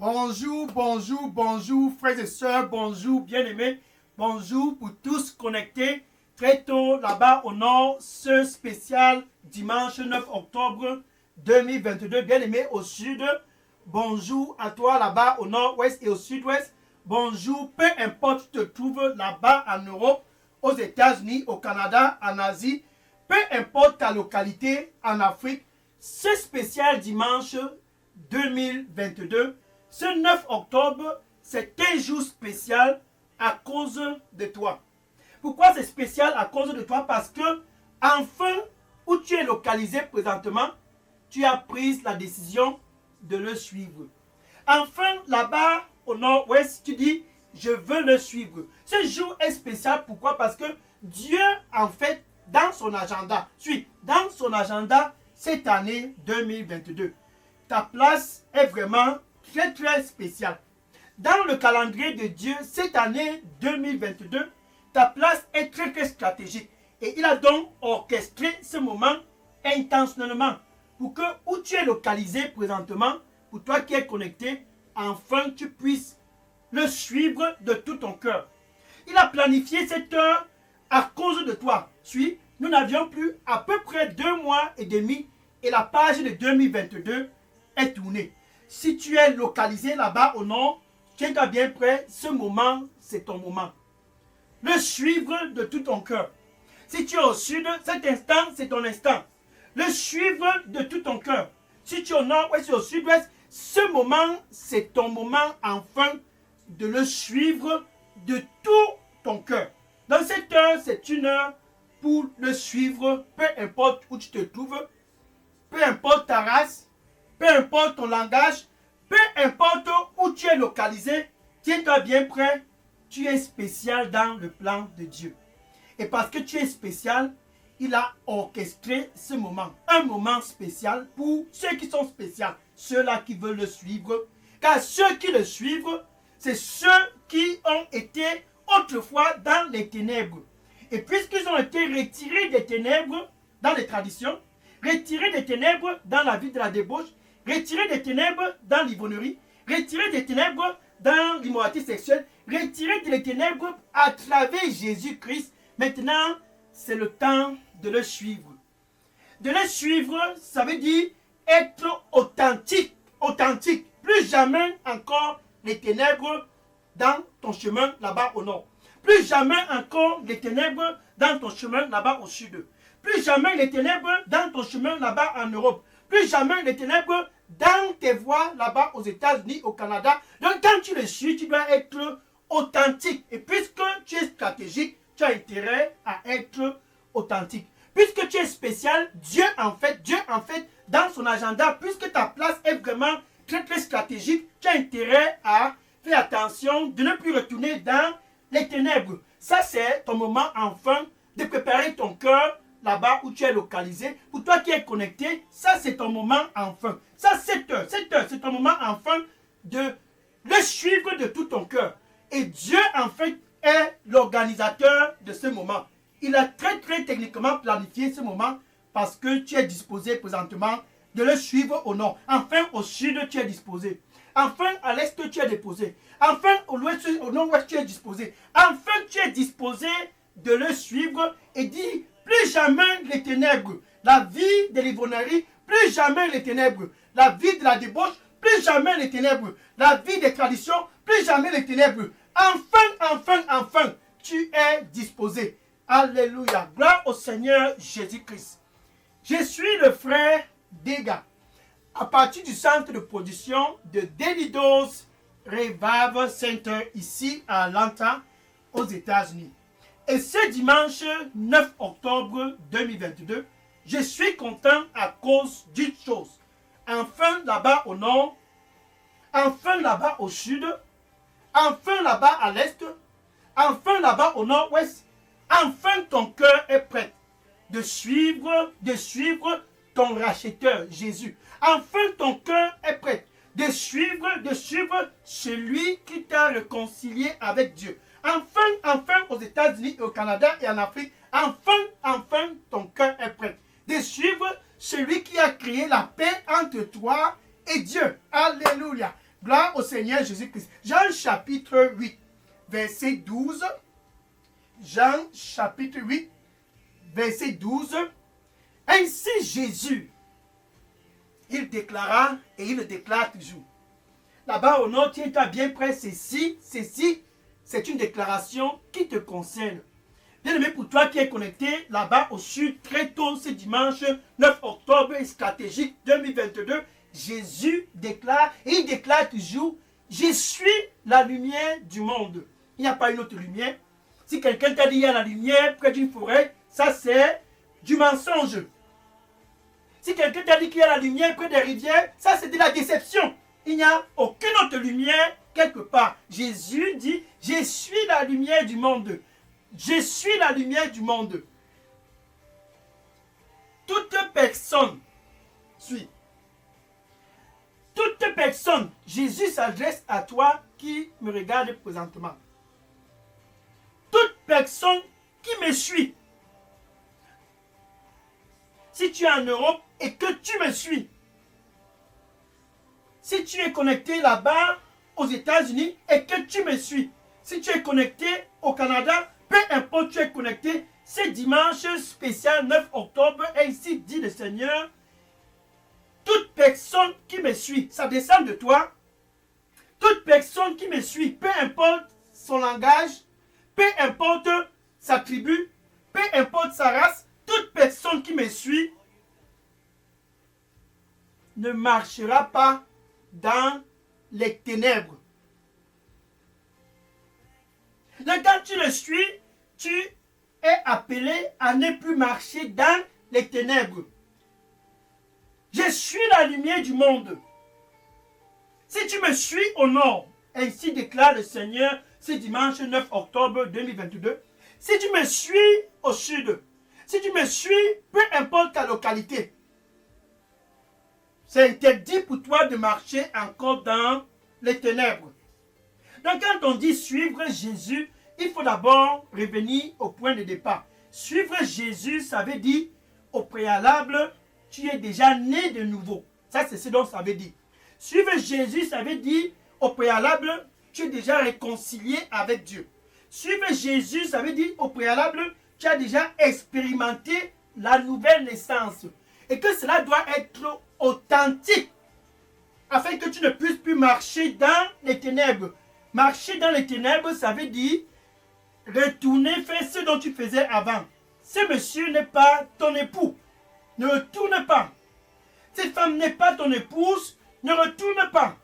Bonjour, bonjour, bonjour, frères et sœurs, bonjour, bien-aimés, bonjour pour tous connectés très tôt là-bas au nord, ce spécial dimanche 9 octobre 2022, bien-aimés au sud, bonjour à toi là-bas au nord-ouest et au sud-ouest, bonjour, peu importe tu te trouves là-bas en Europe, aux États-Unis, au Canada, en Asie, peu importe ta localité en Afrique, ce spécial dimanche 2022, ce 9 octobre, c'est un jour spécial à cause de toi. Pourquoi c'est spécial à cause de toi? Parce que, enfin, où tu es localisé présentement, tu as pris la décision de le suivre. Enfin, là-bas, au nord-ouest, tu dis, je veux le suivre. Ce jour est spécial, pourquoi? Parce que Dieu, en fait, dans son agenda, cette année 2022, ta place est vraiment très très spéciale. Dans le calendrier de Dieu, cette année 2022, ta place est très très stratégique. Et il a donc orchestré ce moment intentionnellement pour que où tu es localisé présentement, pour toi qui es connecté, enfin tu puisses le suivre de tout ton cœur. Il a planifié cette heure à cause de toi. Suis, nous n'avions plus à peu près 2 mois et demi et la page de 2022 est tournée. Si tu es localisé là-bas au nord, tiens-toi bien prêt, ce moment, c'est ton moment. Le suivre de tout ton cœur. Si tu es au sud, cet instant, c'est ton instant. Le suivre de tout ton cœur. Si tu es au nord, ou au sud-ouest, ce moment, c'est ton moment enfin de le suivre de tout ton cœur. Dans cette heure, c'est une heure pour le suivre, peu importe où tu te trouves, peu importe ta race, peu importe ton langage, peu importe où tu es localisé, tiens-toi bien prêt, tu es spécial dans le plan de Dieu. Et parce que tu es spécial, il a orchestré ce moment, un moment spécial pour ceux qui sont spéciaux, ceux-là qui veulent le suivre. Car ceux qui le suivent, c'est ceux qui ont été autrefois dans les ténèbres. Et puisqu'ils ont été retirés des ténèbres dans les traditions, retirés des ténèbres dans la vie de la débauche, retirés des ténèbres dans l'ivonnerie, retirés des ténèbres dans l'immoralité sexuelle, retirés des ténèbres à travers Jésus-Christ. Maintenant, c'est le temps de le suivre. De le suivre, ça veut dire être authentique. Authentique. Plus jamais encore les ténèbres dans ton chemin là-bas au nord. Plus jamais encore les ténèbres dans ton chemin là-bas au sud. Plus jamais les ténèbres dans ton chemin là-bas en Europe. Plus jamais les ténèbres dans tes voies là-bas aux États-Unis, au Canada. Donc quand tu le suis, tu dois être authentique. Et puisque tu es stratégique, tu as intérêt à être authentique. Puisque tu es spécial, Dieu en fait, dans son agenda, puisque ta place est vraiment très très stratégique, tu as intérêt à faire attention de ne plus retourner dans les ténèbres. Ça, c'est ton moment enfin de préparer ton cœur là-bas où tu es localisé. Pour toi qui es connecté, ça, c'est ton moment enfin. Ça, cette heure, c'est ton moment enfin de le suivre de tout ton cœur. Et Dieu, en fait, est l'organisateur de ce moment. Il a très, très techniquement planifié ce moment parce que tu es disposé présentement de le suivre au nord. Enfin, au sud, tu es disposé. Enfin, à l'est, tu es disposé. Enfin, au nord-ouest, tu es disposé. Enfin, tu es disposé de le suivre et dit, plus jamais les ténèbres, la vie de l'ivonnerie, plus jamais les ténèbres, la vie de la débauche, plus jamais les ténèbres, la vie des traditions, plus jamais les ténèbres. Enfin, tu es disposé. Alléluia. Gloire au Seigneur Jésus-Christ. Je suis le frère Dega, à partir du centre de production de Daily Dose Revival Center, ici à Atlanta, aux États-Unis. Et ce dimanche 9 octobre 2022, je suis content à cause d'une chose. Enfin là-bas au nord, enfin là-bas au sud, enfin là-bas à l'est, enfin là-bas au nord-ouest, enfin ton cœur est prêt de suivre ton racheteur Jésus. Enfin ton cœur est prêt de suivre celui qui t'a réconcilié avec Dieu. Enfin aux États-Unis et au Canada et en Afrique, enfin ton cœur est prêt de suivre celui qui a créé la paix entre toi et Dieu. Alléluia. Gloire au Seigneur Jésus-Christ. Jean chapitre 8, verset 12. Jean chapitre 8, verset 12. Ainsi Jésus, il déclara et il le déclare toujours. Là-bas au nord, tu es bien près, ceci, c'est une déclaration qui te concerne. Bien-aimé, pour toi qui es connecté là-bas au sud, très tôt ce dimanche 9 octobre stratégique 2022, Jésus déclare, et il déclare toujours, je suis la lumière du monde. Il n'y a pas une autre lumière. Si quelqu'un t'a dit il y a la lumière près d'une forêt, ça c'est du mensonge. Si quelqu'un t'a dit qu'il y a la lumière près des rivières, ça c'est de la déception. Il n'y a aucune autre lumière quelque part. Jésus dit, je suis la lumière du monde. Je suis la lumière du monde. Toute personne suit. Toute personne, Jésus s'adresse à toi qui me regarde présentement. Toute personne qui me suit. Si tu es en Europe et que tu me suis, si tu es connecté là-bas aux États-Unis et que tu me suis, si tu es connecté au Canada, peu importe tu es connecté, ce dimanche spécial 9 octobre, ainsi dit le Seigneur, toute personne qui me suit, ça descend de toi, toute personne qui me suit, peu importe son langage, peu importe sa tribu, peu importe sa race, toute personne qui me suit ne marchera pas dans les ténèbres. Donc quand tu le suis, tu es appelé à ne plus marcher dans les ténèbres. Je suis la lumière du monde. Si tu me suis au nord, ainsi déclare le Seigneur ce dimanche 9 octobre 2022, si tu me suis au sud, si tu me suis, peu importe ta localité, c'est interdit pour toi de marcher encore dans les ténèbres. Donc quand on dit suivre Jésus, il faut d'abord revenir au point de départ. Suivre Jésus, ça veut dire au préalable, tu es déjà né de nouveau. Ça, c'est ce dont ça veut dire. Suivre Jésus, ça veut dire au préalable, tu es déjà réconcilié avec Dieu. Suivre Jésus, ça veut dire au préalable, tu as déjà expérimenté la nouvelle naissance. Et que cela doit être authentique, afin que tu ne puisses plus marcher dans les ténèbres. Marcher dans les ténèbres, ça veut dire retourner faire ce dont tu faisais avant. Ce monsieur n'est pas ton époux. Ne retourne pas. Cette femme n'est pas ton épouse. Ne retourne pas.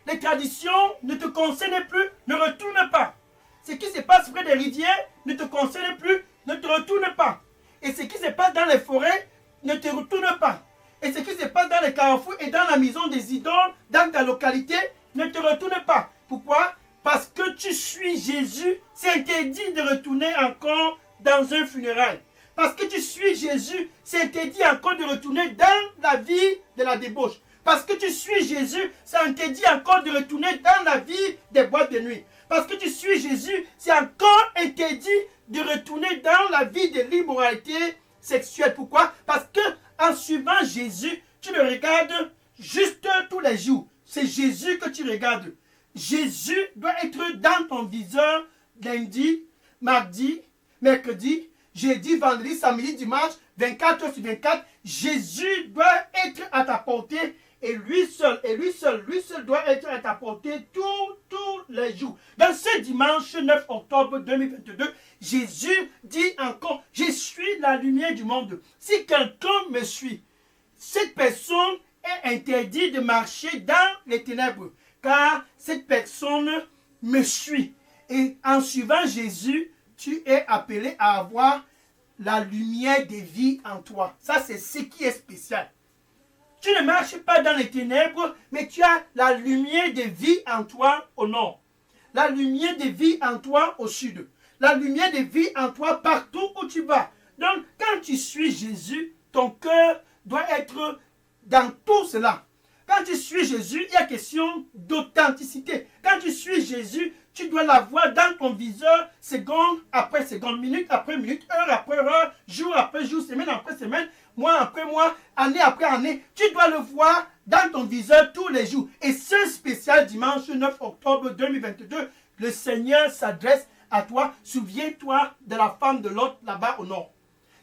Les traditions ne te concernent plus. Ne retourne pas. Ce qui se passe près des rivières ne te concerne plus. Ne te retourne pas. Et ce qui se passe dans les forêts ne te retourne pas. Et ce qui se passe dans les carrefours et dans la maison des idoles, dans ta localité, ne te retourne pas. Pourquoi? Parce que tu suis Jésus, c'est interdit de retourner encore dans un funérail. Parce que tu suis Jésus, c'est interdit encore de retourner dans la vie de la débauche. Parce que tu suis Jésus, c'est interdit encore de retourner dans la vie des boîtes de nuit. Parce que tu suis Jésus, c'est encore interdit de retourner dans la vie de l'immoralité sexuelle. Pourquoi? Parce que en suivant Jésus, tu le regardes juste tous les jours. C'est Jésus que tu regardes. Jésus doit être dans ton viseur lundi, mardi, mercredi, jeudi, vendredi, samedi, dimanche, 24 heures sur 24. Jésus doit être à ta portée et lui seul doit être à ta portée tous les jours. Dans ce dimanche 9 octobre 2022, Jésus dit encore, je suis la lumière du monde. Si quelqu'un me suit, cette personne est interdite de marcher dans les ténèbres, car cette personne me suit. Et en suivant Jésus, tu es appelé à avoir la lumière de vie en toi. Ça, c'est ce qui est spécial. Tu ne marches pas dans les ténèbres, mais tu as la lumière de vie en toi au nord. La lumière de vie en toi au sud. La lumière de vie en toi partout où tu vas. Donc, quand tu suis Jésus, ton cœur doit être dans tout cela. Quand tu suis Jésus, il y a question d'authenticité. Quand tu suis Jésus, tu dois l'avoir dans ton viseur, seconde après seconde, minute après minute, heure après heure, jour après jour, semaine après semaine, mois après mois, année après année. Tu dois le voir dans ton viseur tous les jours. Et ce spécial dimanche 9 octobre 2022, le Seigneur s'adresse à toi. Souviens-toi de la femme de Lot là-bas au nord.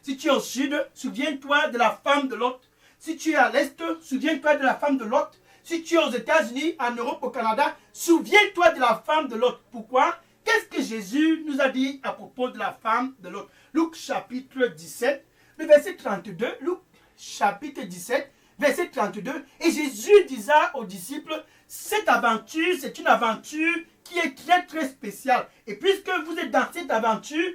Si tu es au sud, souviens-toi de la femme de Lot. Si tu es à l'est, souviens-toi de la femme de Lot. Si tu es aux États-Unis, en Europe, au Canada, souviens-toi de la femme de Lot. Pourquoi? Qu'est-ce que Jésus nous a dit à propos de la femme de Lot? Luc chapitre 17, le verset 32. Luc chapitre 17, verset 32. Et Jésus disait aux disciples, cette aventure, c'est une aventure qui est très très spéciale. Et puisque vous êtes dans cette aventure,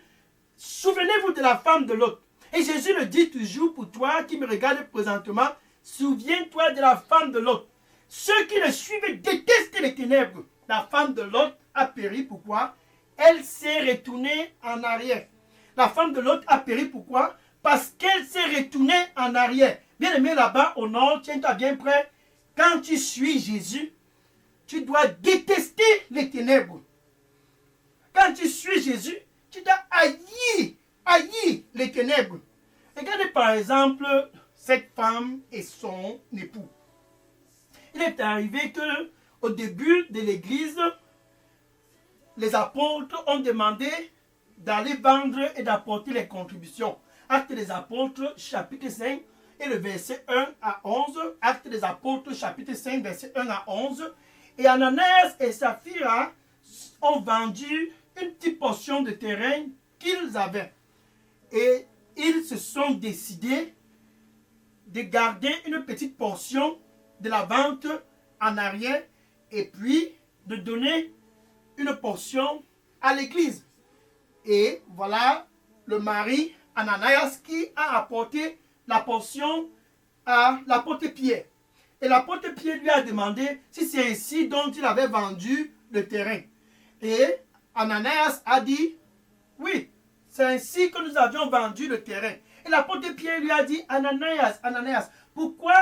souvenez-vous de la femme de Lot. Et Jésus le dit toujours pour toi qui me regarde présentement, souviens-toi de la femme de Lot. Ceux qui le suivent détestent les ténèbres. La femme de Lot a péri. Pourquoi? Elle s'est retournée en arrière. La femme de Lot a péri. Pourquoi? Parce qu'elle s'est retournée en arrière. Bien aimé, là-bas au nord, tiens-toi bien près. Quand tu suis Jésus, tu dois détester les ténèbres. Quand tu suis Jésus, tu dois haïr les ténèbres. Regardez par exemple cette femme et son époux. Il est arrivé que au début de l'église, les apôtres ont demandé d'aller vendre et d'apporter les contributions. Actes des apôtres, chapitre 5, et le verset 1 à 11. Actes des apôtres, chapitre 5, verset 1 à 11. Et Ananias et Saphira ont vendu une petite portion de terrain qu'ils avaient. Et ils se sont décidés de garder une petite portion de la vente en arrière et puis de donner une portion à l'église. Et voilà le mari Ananias qui a apporté la portion à l'apôtre Pierre. Et l'apôtre Pierre lui a demandé si c'est ainsi dont il avait vendu le terrain. Et Ananias a dit oui, c'est ainsi que nous avions vendu le terrain. Et l'apôtre Pierre lui a dit, Ananias, Ananias, pourquoi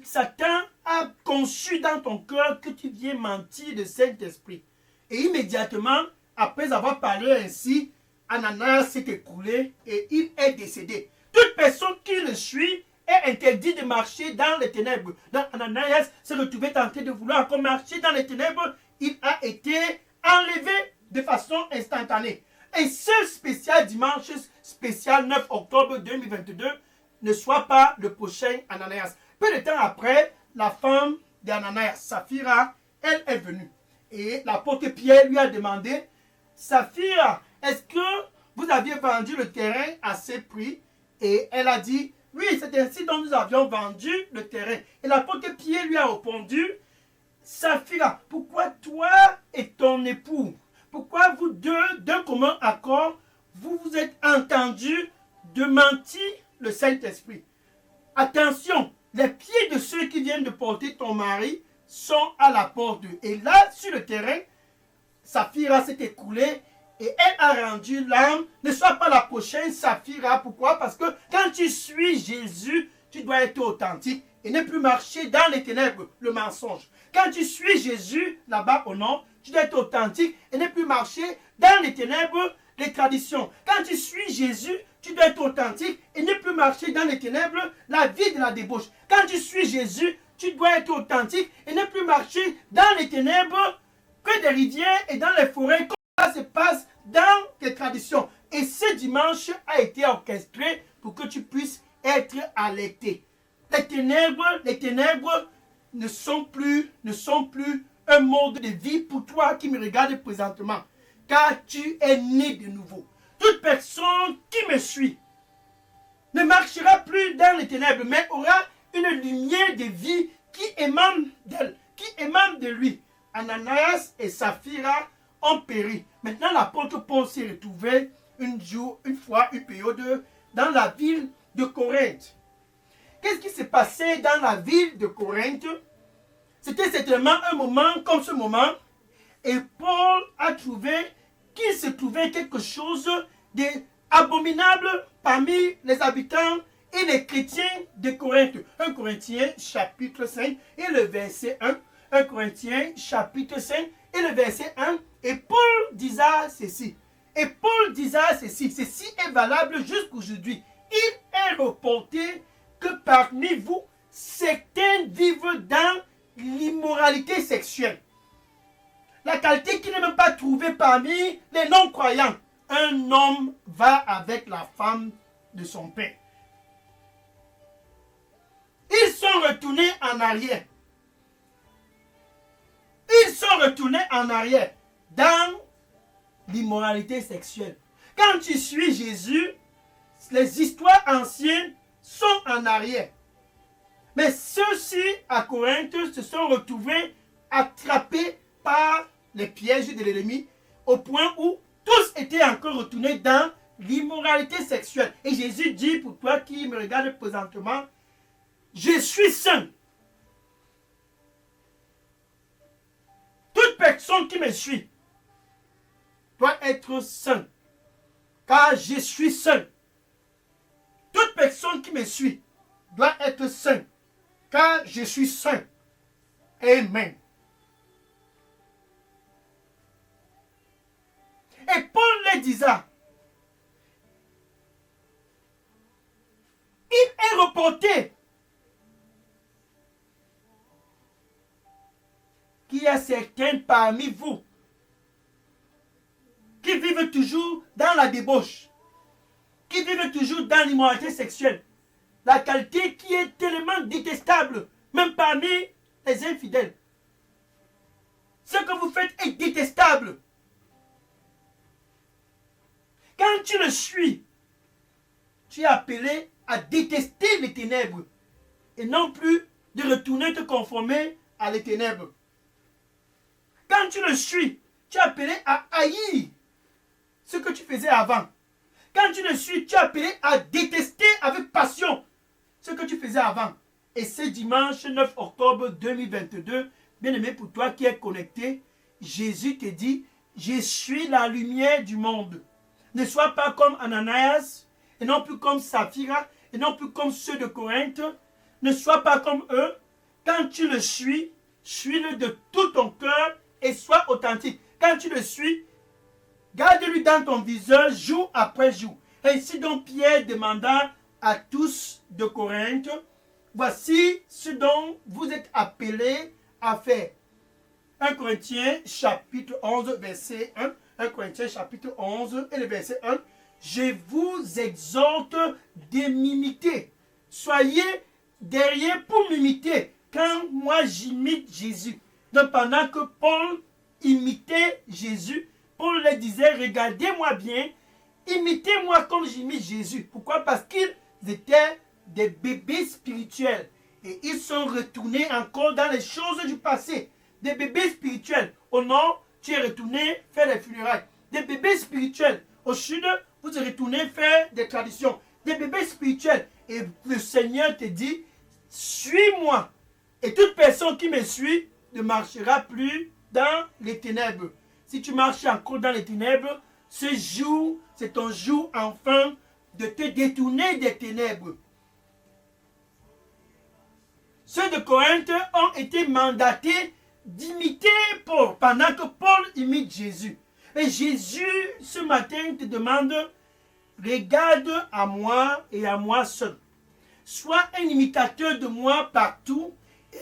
Satan a conçu dans ton cœur que tu viens mentir de Saint-Esprit? Et immédiatement, après avoir parlé ainsi, Ananias s'est écroulé et il est décédé. Toute personne qui le suit est interdite de marcher dans les ténèbres. Donc Ananias s'est retrouvé tenté de vouloir encore marcher dans les ténèbres. Il a été enlevé de façon instantanée. Et ce spécial dimanche, spécial 9 octobre 2022, ne soit pas le prochain Ananias. Peu de temps après, la femme d'Ananias, Saphira, elle est venue. Et l'apôtre Pierre lui a demandé, Saphira, est-ce que vous aviez vendu le terrain à ce prix? Et elle a dit, oui, c'est ainsi dont nous avions vendu le terrain. Et l'apôtre Pierre lui a répondu, Saphira, pourquoi toi et ton époux, pourquoi vous deux, d'un commun accord, vous vous êtes entendus de mentir le Saint-Esprit? Attention, les pieds de ceux qui viennent de porter ton mari sont à la porte d'eux. Et là, sur le terrain, Saphira s'est écoulée et elle a rendu l'âme. Ne sois pas la prochaine Saphira. Pourquoi? Parce que quand tu suis Jésus, tu dois être authentique et ne plus marcher dans les ténèbres, le mensonge. Quand tu suis Jésus, là-bas au nord, tu dois être authentique et ne plus marcher dans les ténèbres, les traditions. Quand tu suis Jésus, tu dois être authentique et ne plus marcher dans les ténèbres, la vie de la débauche. Quand tu suis Jésus, tu dois être authentique et ne plus marcher dans les ténèbres, que des rivières et dans les forêts, comme ça se passe dans tes traditions. Et ce dimanche a été orchestré pour que tu puisses être alerté. Les ténèbres ne sont plus un mode de vie pour toi qui me regarde présentement, car tu es né de nouveau. Toute personne qui me suit ne marchera plus dans les ténèbres, mais aura une lumière de vie qui émane d'elle, qui émane de lui. Ananias et Saphira ont péri. Maintenant, l'apôtre Paul s'est retrouvé une période dans la ville de Corinthe. Qu'est-ce qui s'est passé dans la ville de Corinthe? C'était certainement un moment comme ce moment. Et Paul a trouvé qu'il se trouvait quelque chose d'abominable parmi les habitants et les chrétiens de Corinthe. 1 Corinthiens chapitre 5 et le verset 1. 1 Corinthiens chapitre 5 et le verset 1. Et Paul disait ceci. Ceci est valable jusqu'aujourd'hui. Il est reporté que parmi vous, certains vivent dans l'immoralité sexuelle. La qualité qui n'est même pas trouvée parmi les non-croyants. Un homme va avec la femme de son père. Ils sont retournés en arrière. Dans l'immoralité sexuelle. Quand tu suis Jésus, les histoires anciennes sont en arrière. Mais ceux-ci à Corinthe se sont retrouvés attrapés par les pièges de l'ennemi au point où tous étaient encore retournés dans l'immoralité sexuelle. Et Jésus dit, pour toi qui me regarde présentement, je suis saint. Toute personne qui me suit doit être saint, car je suis saint. Toute personne qui me suit doit être saint, car je suis saint. Amen. Et Paul le disait, il est reporté qu'il y a certains parmi vous qui vivent toujours dans la débauche, qui vivent toujours dans l'immoralité sexuelle, la qualité qui est tellement détestable, même parmi les infidèles. Ce que vous faites est détestable. Quand tu le suis, tu es appelé à détester les ténèbres et non plus de retourner te conformer à les ténèbres. Quand tu le suis, tu es appelé à haïr ce que tu faisais avant. Quand tu le suis, tu es appelé à détester avec passion ce que tu faisais avant. Et ce dimanche 9 octobre 2022, bien-aimé, pour toi qui es connecté, Jésus te dit, je suis la lumière du monde. Ne sois pas comme Ananias, et non plus comme Saphira, et non plus comme ceux de Corinthe. Ne sois pas comme eux. Quand tu le suis, suis-le de tout ton cœur et sois authentique. Quand tu le suis, garde-lui dans ton viseur jour après jour. Ainsi donc Pierre demanda à tous de Corinthe, voici ce dont vous êtes appelés à faire. 1 Corinthiens chapitre 11 verset 1. 1 Corinthiens chapitre 11 et le verset 1. Je vous exhorte de m'imiter. Soyez derrière pour m'imiter quand moi j'imite Jésus. Donc pendant que Paul imitait Jésus, Paul leur disait, regardez-moi bien, imitez-moi comme j'imite Jésus. Pourquoi? Parce qu'ils étaient des bébés spirituels. Et ils sont retournés encore dans les choses du passé. Des bébés spirituels. Au nord, tu es retourné faire les funérailles. Des bébés spirituels. Au sud, vous êtes retourné faire des traditions. Des bébés spirituels. Et le Seigneur te dit, suis-moi. Et toute personne qui me suit ne marchera plus dans les ténèbres. Si tu marches encore dans les ténèbres, ce jour, c'est ton jour enfin de te détourner des ténèbres. Ceux de Corinthe ont été mandatés d'imiter Paul pendant que Paul imite Jésus. Et Jésus, ce matin, te demande, regarde à moi et à moi seul. Sois un imitateur de moi partout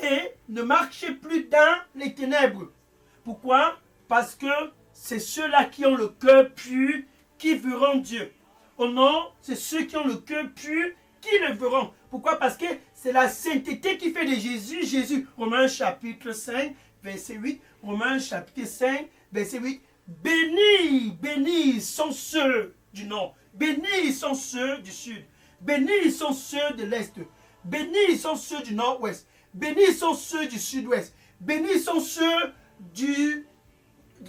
et ne marchez plus dans les ténèbres. Pourquoi? Parce que c'est ceux-là qui ont le cœur pur qui verront Dieu. Oh non, c'est ceux qui ont le cœur pur qui le verront. Pourquoi? Parce que c'est la sainteté qui fait de Jésus, Jésus. Romains chapitre 5, verset 8. Romains chapitre 5, verset 8. Bénis sont ceux du nord. Bénis sont ceux du sud. Bénis sont ceux de l'est. Bénis sont ceux du nord-ouest. Bénis sont ceux du sud-ouest. Bénis sont ceux de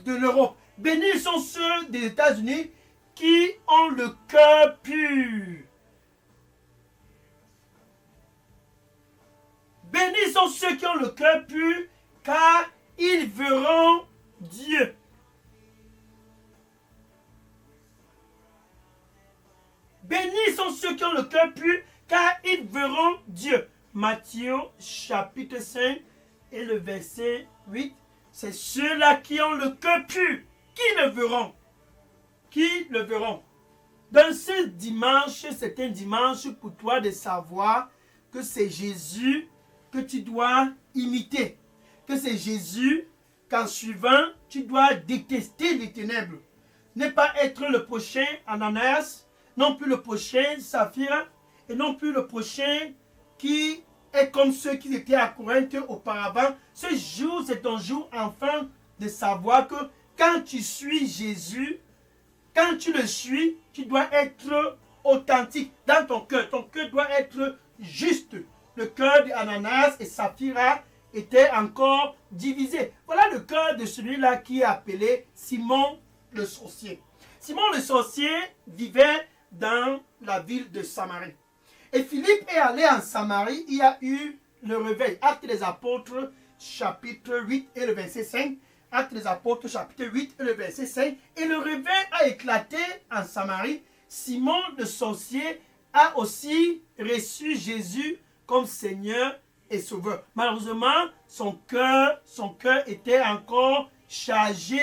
l'Europe. Bénis sont ceux des États-Unis qui ont le cœur pur. Bénis sont ceux qui ont le cœur pur, car ils verront Dieu. Bénis sont ceux qui ont le cœur pur, car ils verront Dieu. Matthieu chapitre 5 et le verset 8. C'est ceux-là qui ont le cœur pur, qui le verront. Qui le verront. Dans ce dimanche, c'est un dimanche pour toi de savoir que c'est Jésus que tu dois imiter. Que c'est Jésus qu'en suivant, tu dois détester les ténèbres. Ne pas être le prochain Ananias, non plus le prochain Saphira, et non plus le prochain qui est comme ceux qui étaient à Corinthe auparavant. Ce jour, c'est ton jour enfin de savoir que quand tu suis Jésus, quand tu le suis, tu dois être authentique dans ton cœur. Ton cœur doit être juste. Le cœur d'Ananias et Saphira était encore divisé. Voilà le cœur de celui-là qui est appelé Simon le sorcier. Simon le sorcier vivait dans la ville de Samarie. Et Philippe est allé en Samarie, il y a eu le réveil. Actes des apôtres, chapitre 8 et le verset 5. Actes des apôtres, chapitre 8 et le verset 5. Et le réveil a éclaté en Samarie. Simon le sorcier a aussi reçu Jésus comme Seigneur et Sauveur. Malheureusement, son cœur était encore chargé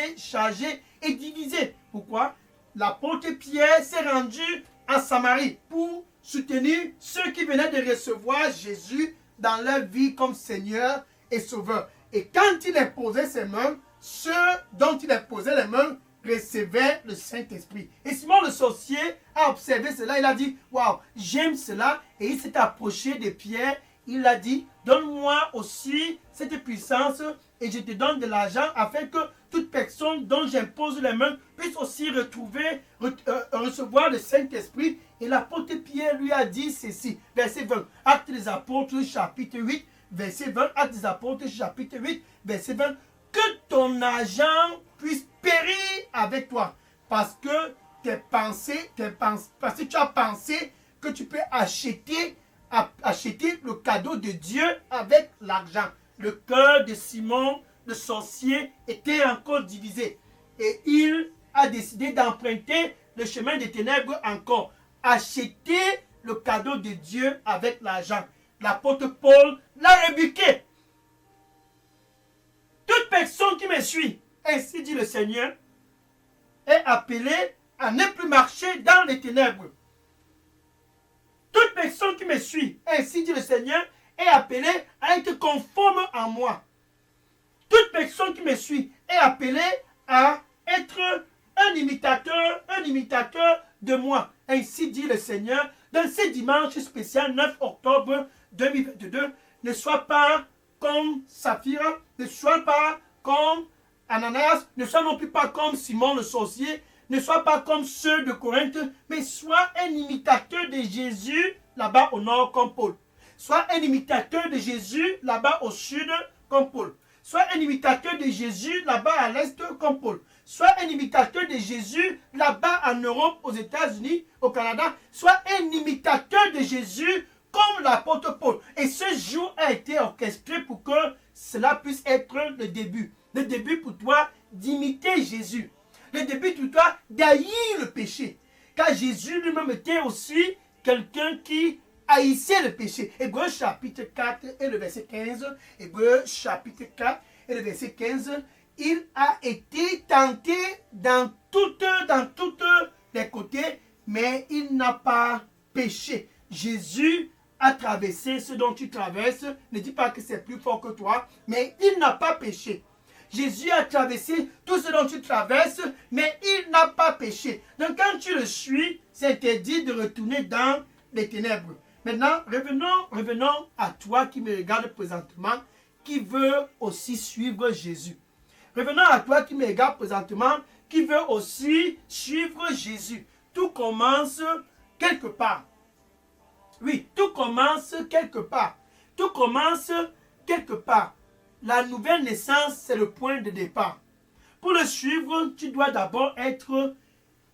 et divisé. Pourquoi? L'apôtre Pierre s'est rendu en Samarie pour soutenir ceux qui venaient de recevoir Jésus dans leur vie comme Seigneur et Sauveur. Et quand il imposait ses mains, ceux dont il imposait les mains recevaient le Saint-Esprit. Et Simon le sorcier a observé cela, il a dit, waouh, j'aime cela. Et il s'est approché de Pierre, il a dit, donne-moi aussi cette puissance et je te donne de l'argent afin que toute personne dont j'impose les mains puisse aussi recevoir le Saint-Esprit. Et l'apôtre Pierre lui a dit ceci, verset 20, Actes des apôtres, chapitre 8, verset 20, Actes des apôtres, chapitre 8, verset 20, que ton argent puisse périr avec toi, parce que parce que tu as pensé que tu peux acheter le cadeau de Dieu avec l'argent. Le cœur de Simon, le sorcier, était encore divisé. Et il a décidé d'emprunter le chemin des ténèbres encore. Acheter le cadeau de Dieu avec l'argent. L'apôtre Paul l'a rébuqué. Toute personne qui me suit, ainsi dit le Seigneur, est appelée à ne plus marcher dans les ténèbres. Toute personne qui me suit, ainsi dit le Seigneur, est appelée à être conforme à moi. Toute personne qui me suit est appelée à être un imitateur de moi. Ainsi dit le Seigneur, dans ce dimanche spécial 9 octobre 2022, ne sois pas comme Saphira, ne sois pas comme Ananias, ne sois non plus pas comme Simon le sorcier, ne sois pas comme ceux de Corinthe, mais sois un imitateur de Jésus là-bas au nord comme Paul. Sois un imitateur de Jésus là-bas au sud comme Paul. Sois un imitateur de Jésus là-bas à l'est comme Paul. Sois un imitateur de Jésus là-bas en Europe, aux États-Unis, au Canada. Sois un imitateur de Jésus comme l'apôtre Paul. Et ce jour a été orchestré pour que cela puisse être le début. Le début pour toi d'imiter Jésus. Le début pour toi d'haïr le péché. Car Jésus lui-même était aussi quelqu'un qui haïssait le péché. Hébreux chapitre 4 et le verset 15. Hébreux chapitre 4 et le verset 15. Il a été tenté dans toutes les côtés, mais il n'a pas péché. Jésus a traversé ce dont tu traverses. Ne dis pas que c'est plus fort que toi, mais il n'a pas péché. Jésus a traversé tout ce dont tu traverses, mais il n'a pas péché. Donc quand tu le suis, c'est interdit de retourner dans les ténèbres. Maintenant, revenons à toi qui me regarde présentement, qui veut aussi suivre Jésus. Revenons à toi qui me regarde présentement, qui veut aussi suivre Jésus. Tout commence quelque part. Oui, tout commence quelque part. Tout commence quelque part. La nouvelle naissance, c'est le point de départ. Pour le suivre, tu dois d'abord être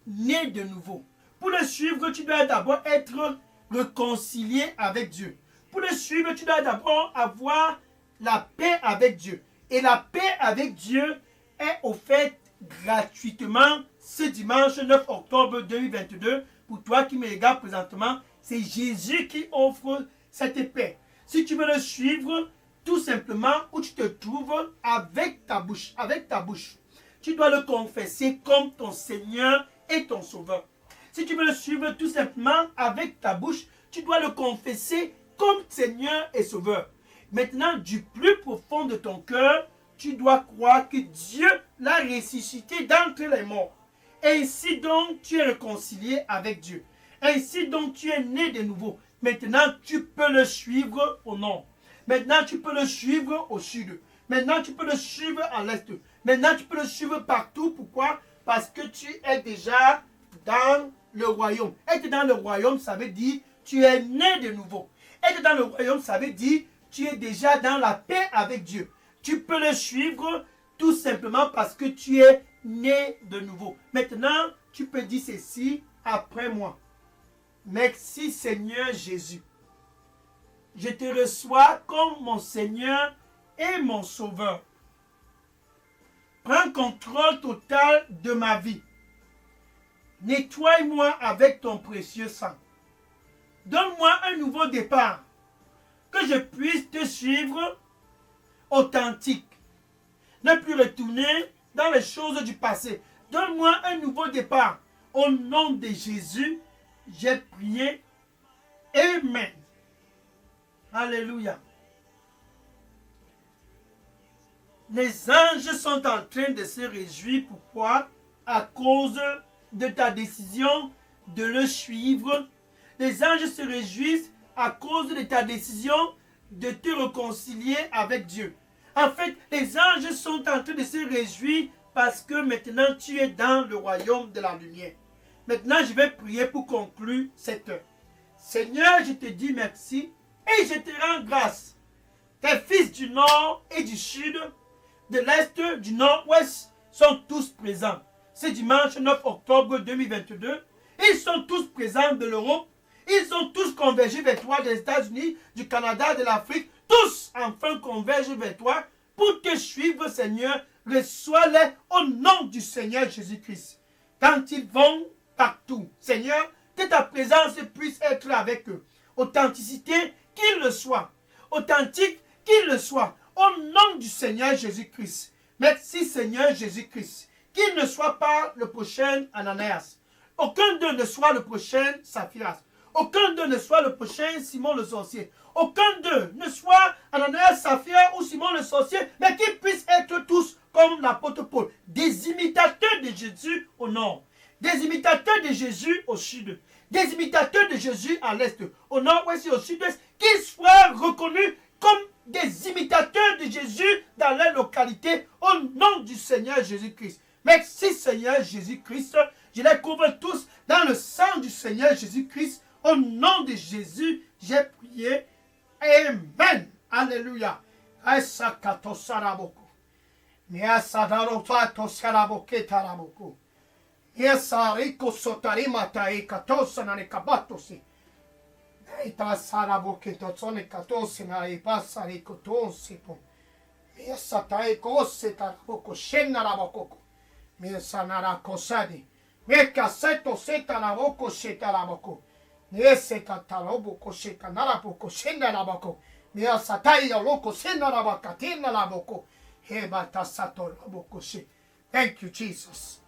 né de nouveau. Pour le suivre, tu dois d'abord être réconcilié avec Dieu. Pour le suivre, tu dois d'abord avoir la paix avec Dieu. Et la paix avec Dieu est offerte gratuitement ce dimanche 9 octobre 2022. Pour toi qui me regardes présentement, C'est Jésus qui offre cette paix. Si tu veux le suivre, tout simplement, où tu te trouves, avec ta bouche, tu dois le confesser comme ton Seigneur et ton Sauveur. Si tu veux le suivre tout simplement avec ta bouche, tu dois le confesser comme Seigneur et Sauveur. Maintenant, du plus profond de ton cœur, tu dois croire que Dieu l'a ressuscité d'entre les morts. Ainsi donc, tu es réconcilié avec Dieu. Ainsi donc, tu es né de nouveau. Maintenant, tu peux le suivre au nord. Maintenant, tu peux le suivre au sud. Maintenant, tu peux le suivre à l'est. Maintenant, tu peux le suivre partout. Pourquoi? Parce que tu es déjà dans le royaume. Être dans le royaume, ça veut dire tu es né de nouveau. Être dans le royaume, ça veut dire tu es déjà dans la paix avec Dieu. Tu peux le suivre tout simplement parce que tu es né de nouveau. Maintenant, tu peux dire ceci après moi. Merci Seigneur Jésus. Je te reçois comme mon Seigneur et mon Sauveur. Prends contrôle total de ma vie. Nettoie-moi avec ton précieux sang. Donne-moi un nouveau départ. Que je puisse te suivre authentique. Ne plus retourner dans les choses du passé. Donne-moi un nouveau départ. Au nom de Jésus, j'ai prié. Amen. Alléluia. Les anges sont en train de se réjouir. Pourquoi? À cause de ta décision de le suivre. Les anges se réjouissent à cause de ta décision de te réconcilier avec Dieu. En fait, les anges sont en train de se réjouir parce que maintenant tu es dans le royaume de la lumière. Maintenant, je vais prier pour conclure cette heure. Seigneur, je te dis merci et je te rends grâce. Tes fils du nord et du sud, de l'est, du nord-ouest sont tous présents. Ce dimanche 9 octobre 2022, ils sont tous présents de l'Europe. Ils sont tous convergés vers toi des États-Unis, du Canada, de l'Afrique. Tous enfin convergent vers toi pour te suivre, Seigneur. Reçois-les au nom du Seigneur Jésus-Christ. Quand ils vont partout, Seigneur, que ta présence puisse être avec eux. Authenticité, qu'il le soit. Authentique, qu'il le soit. Au nom du Seigneur Jésus-Christ. Merci Seigneur Jésus-Christ. Qu'il ne soit pas le prochain Ananias. Aucun d'eux ne soit le prochain Saphiras. Aucun d'eux ne soit le prochain Simon le sorcier. Aucun d'eux ne soit Ananias, Saphira ou Simon le sorcier, mais qu'ils puissent être tous comme l'apôtre Paul, des imitateurs de Jésus au nord, des imitateurs de Jésus au sud, des imitateurs de Jésus à l'est, au nord-ouest et au sud-est, qu'ils soient reconnus comme des imitateurs de Jésus dans leur localité au nom du Seigneur Jésus-Christ. Merci Seigneur Jésus-Christ. Je les couvre tous dans le sang du Seigneur Jésus-Christ. Au nom de Jésus, j'ai prié. Amen. Alléluia. Thank you, Jesus.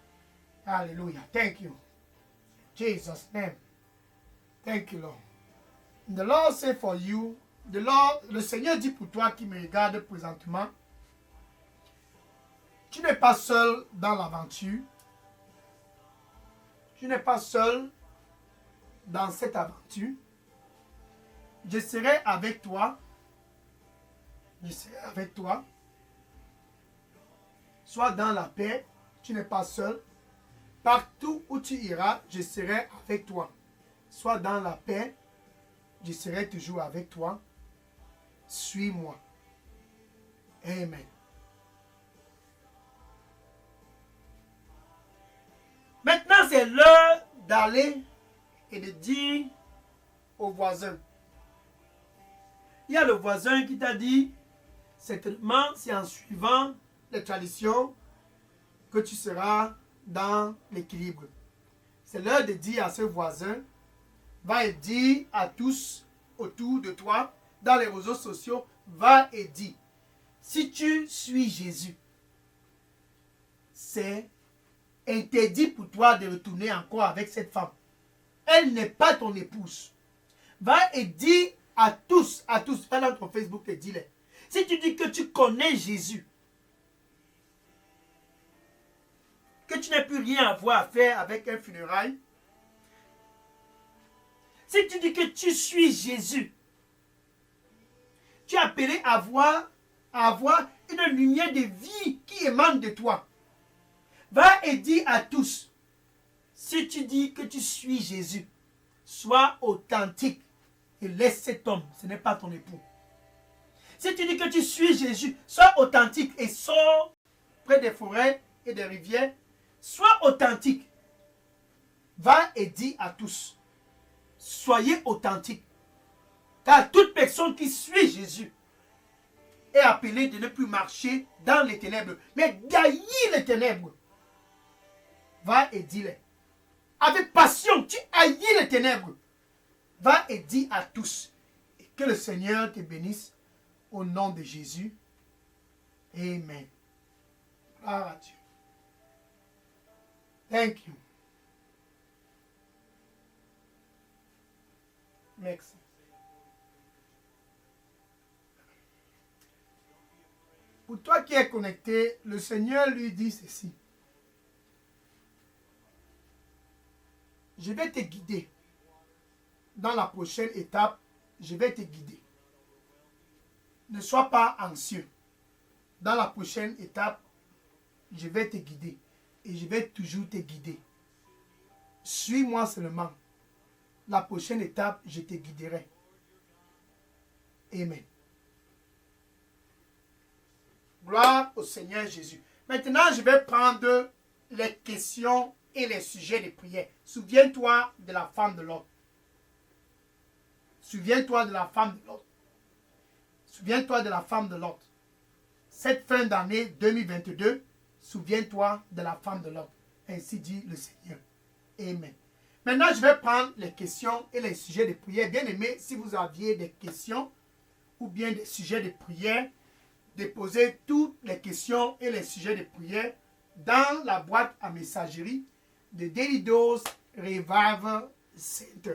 Hallelujah. Thank you. Jesus' name. Thank you, Lord. The Lord say for you, le Seigneur dit pour toi qui me regarde présentement, tu n'es pas seul dans l'aventure. Tu n'es pas seul dans cette aventure. Je serai avec toi. Je serai avec toi. Sois dans la paix. Tu n'es pas seul. Partout où tu iras, je serai avec toi. Sois dans la paix. Je serai toujours avec toi. Suis-moi. Amen. Maintenant, c'est l'heure d'aller et de dire au voisin. Il y a le voisin qui t'a dit, certainement, c'est en suivant les traditions que tu seras dans l'équilibre. C'est l'heure de dire à ce voisin, Va et dis à tous autour de toi, dans les réseaux sociaux, va et dis, si tu suis Jésus, c'est interdit pour toi de retourner encore avec cette femme. Elle n'est pas ton épouse. Va et dis à tous, va dans ton Facebook et dis-les. Si tu dis que tu connais Jésus, que tu n'as plus rien à voir à faire avec un funérail, si tu dis que tu suis Jésus, tu es appelé à avoir une lumière de vie qui émane de toi. Va et dis à tous, si tu dis que tu suis Jésus, sois authentique et laisse cet homme, ce n'est pas ton époux. Si tu dis que tu suis Jésus, sois authentique et sors près des forêts et des rivières, sois authentique. Va et dis à tous, soyez authentiques. Car toute personne qui suit Jésus est appelée de ne plus marcher dans les ténèbres, mais d'haïr les ténèbres. Va et dis-les. Avec passion, tu haïs les ténèbres. Va et dis à tous. Et que le Seigneur te bénisse au nom de Jésus. Amen. Gloire à Dieu. Thank you. Merci. Pour toi qui es connecté, le Seigneur lui dit ceci. Je vais te guider. Dans la prochaine étape, je vais te guider. Ne sois pas anxieux. Dans la prochaine étape, je vais te guider. Et je vais toujours te guider. Suis-moi seulement. La prochaine étape, je te guiderai. Amen. Gloire au Seigneur Jésus. Maintenant, je vais prendre les questions et les sujets de prière. Souviens-toi de la femme de Lot. Souviens-toi de la femme de Lot. Souviens-toi de la femme de Lot. Cette fin d'année 2022, souviens-toi de la femme de Lot. Ainsi dit le Seigneur. Amen. Maintenant, je vais prendre les questions et les sujets de prière. Bien aimé, si vous aviez des questions ou bien des sujets de prière, déposez toutes les questions et les sujets de prière dans la boîte à messagerie de Daily Dose Revival Center.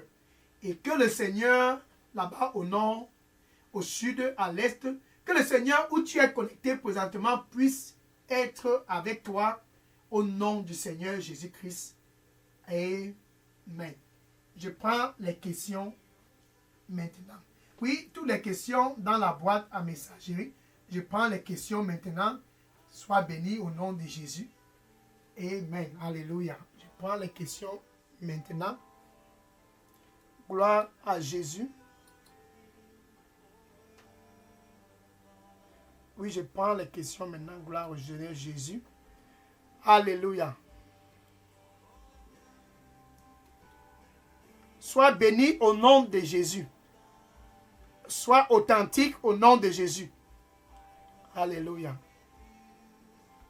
Et que le Seigneur, là-bas au nord, au sud, à l'est, que le Seigneur où tu es connecté présentement puisse être avec toi au nom du Seigneur Jésus-Christ. Amen. Je prends les questions maintenant. Oui, toutes les questions dans la boîte à messagerie. Je prends les questions maintenant. Sois béni au nom de Jésus. Amen. Alléluia. Je prends les questions maintenant. Gloire à Jésus. Oui, je prends les questions maintenant. Gloire au Seigneur Jésus. Alléluia. Sois béni au nom de Jésus. Sois authentique au nom de Jésus. Alléluia.